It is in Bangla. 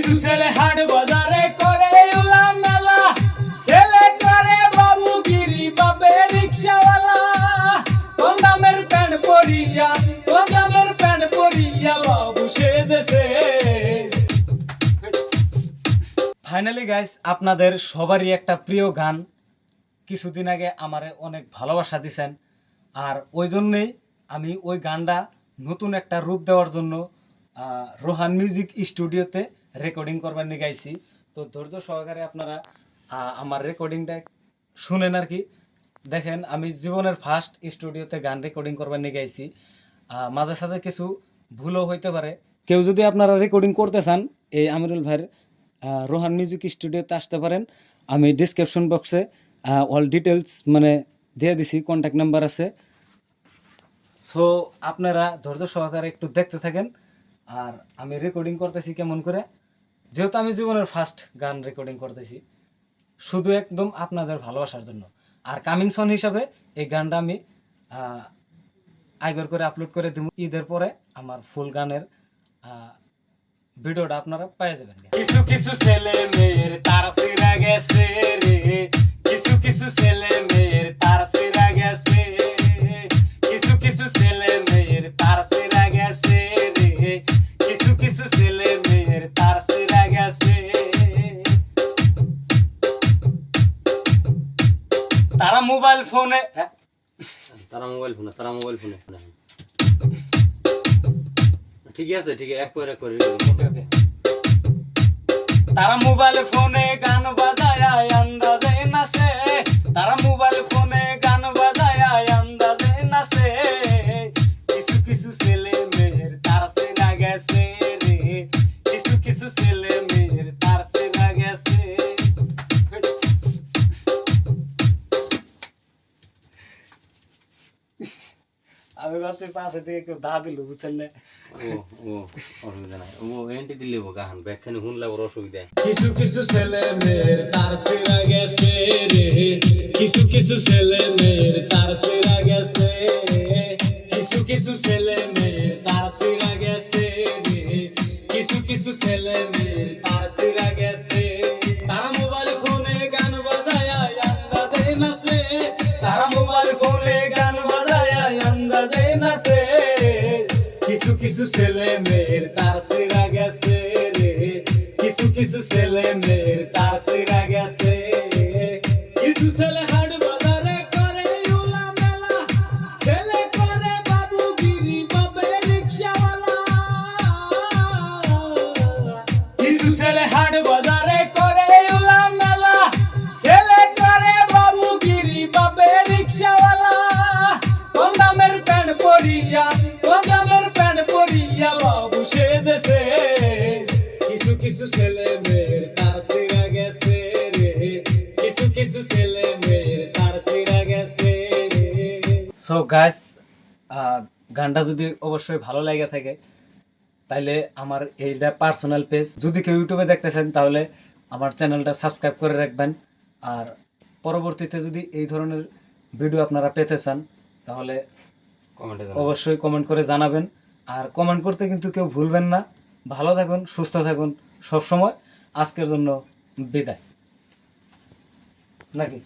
কিছু ছেলে হাট বাজারে করে উলা মেলা, ছেলে করে বাবুগিরি বাপে রিক্সাওয়ালা। কম দামের প্যান্ট পরিয়া, কম দামের প্যান্ট পরিয়া বাবু সেজেছে। ফাইনালি গাইস, আপনাদের সবারই একটা প্রিয় গান কিছুদিন আগে আমারে অনেক ভালোবাসা দিছেন, আর ওই জন্যেই আমি ওই গানটা নতুন একটা রূপ দেওয়ার জন্য রোহান মিউজিক স্টুডিওতে রেকর্ডিং করবার নিয়ে গাইছি। তো ধৈর্য সহকারে আপনারা আমার রেকর্ডিংটা শুনেন আর কি। দেখেন, আমি জীবনের ফার্স্ট স্টুডিওতে গান রেকর্ডিং করবার নিয়ে গাইছি। মাঝে সাঝে কিছু ভুলও হইতে পারে। কেউ যদি আপনারা রেকর্ডিং করতে চান, এই আমিরুল ভাইয়ের রোহান মিউজিক স্টুডিওতে আসতে পারেন। আমি ডিসক্রিপশন বক্সে অল ডিটেলস মানে দিয়ে দিছি, কন্ট্যাক্ট নাম্বার আছে। সো আপনারা ধৈর্য সহকারে একটু দেখতে থাকেন, আর আমি রেকর্ডিং করতেছি কেমন করে। যেহেতু আমি জীবনের ফার্স্ট গান রেকর্ডিং করতেছি, শুধু একদম আপনাদের ভালোবাসার জন্য। আর কামিং সন হিসাবে এই গানটা আমি আইগর করে আপলোড করে দিব। ঈদের পরে আমার ফুল গানের ভিডিওটা আপনারা পেয়ে যাবেন। কিছু কিছু ছেলে মেয়ের তার সিরা গেছে রে, কিছু কিছু ছেলে মেয়ের তার সিরা গেছে, কিছু কিছু ছেলে মেয়ের তার সিরা গেছে রে, কিছু কিছু ছেলে মেয়ের তার সিরা গেছে। তারা মোবাইল ফোনে, তারা মোবাইল ফোনে ঠিক আছে, ঠিক আছে, এক করে তারা মোবাইল ফোনে গান বাজায় আন্দাজে নাচে, তারা মোবাইল ফোনে গান বাজায় আন্দাজে নাচে। কিছু কিছু ছেলে মেয়ের তার চেনা গেছে রে, কিছু কিছু ছেলে মেয়ের তার চেনা গেছে। আমি ভাবছি পাশে থেকে কেউ দা দিল, বুঝছেন না? অসুবিধা নাই, এন্টি দিলে গান ব্যাখ্যানি শুনলে বড় অসুবিধা। কিছু কিছু ছেলে মেয়ের তার চেনা গেছে রে, কিছু কিছু ছেলে মেয়ের তার চেনা গেছে, কিছু কিছু ছেলে মেয়ের তার চেনা গেছে রে, কিছু কিছু ছেলে মেয়ের তার চেনা গেছে। তারা মোবাইল ফোনে গান বাজায় আন্দাজে নাচে, তারা মোবাইল ফোনে গান বাজায় আন্দাজে নাচে। কিছু কিছু ছেলে মেয়ের তার চেনা গেছে রে, কিছু কিছু ছেলে মেয়ের তার চেনা গেছে। কিছু ছেলে হাট বাজারে করে উলা মেলা, ছেলে করে বাবুগিরি বাপে রিক্সাওয়ালা। কিছু ছেলে হাট বাজারে করে উলা মেলা, ছেলে করে বাবুগিরি বাপে রিক্সাওয়ালা। কম দামের প্যান্ট পরিয়া, কম দামের প্যান্ট পরিয়া বাবু সেজেছে। কিছু কিছু ছেলে মেয়ের তার সিরা গেছে রে, কিছু কিছু ছেলে মেয়ের তার সিরা গেছে। সো গাইস, গানটা যদি অবশ্যই ভালো লাগে থাকে তাইলে আমার এইটা পার্সোনাল পেজ, যদি কেউ ইউটিউবে দেখতেছেন তাহলে আমার চ্যানেলটা সাবস্ক্রাইব করে রাখবেন। আর পরবর্তীতে যদি এই ধরনের ভিডিও আপনারা পেতে চান তাহলে অবশ্যই কমেন্ট করে জানাবেন। আর কমেন্ট করতে কিন্তু কেউ ভুলবেন না। ভালো থাকুন, সুস্থ থাকুন সবসময়। আজকের জন্য বিদায় নাকি?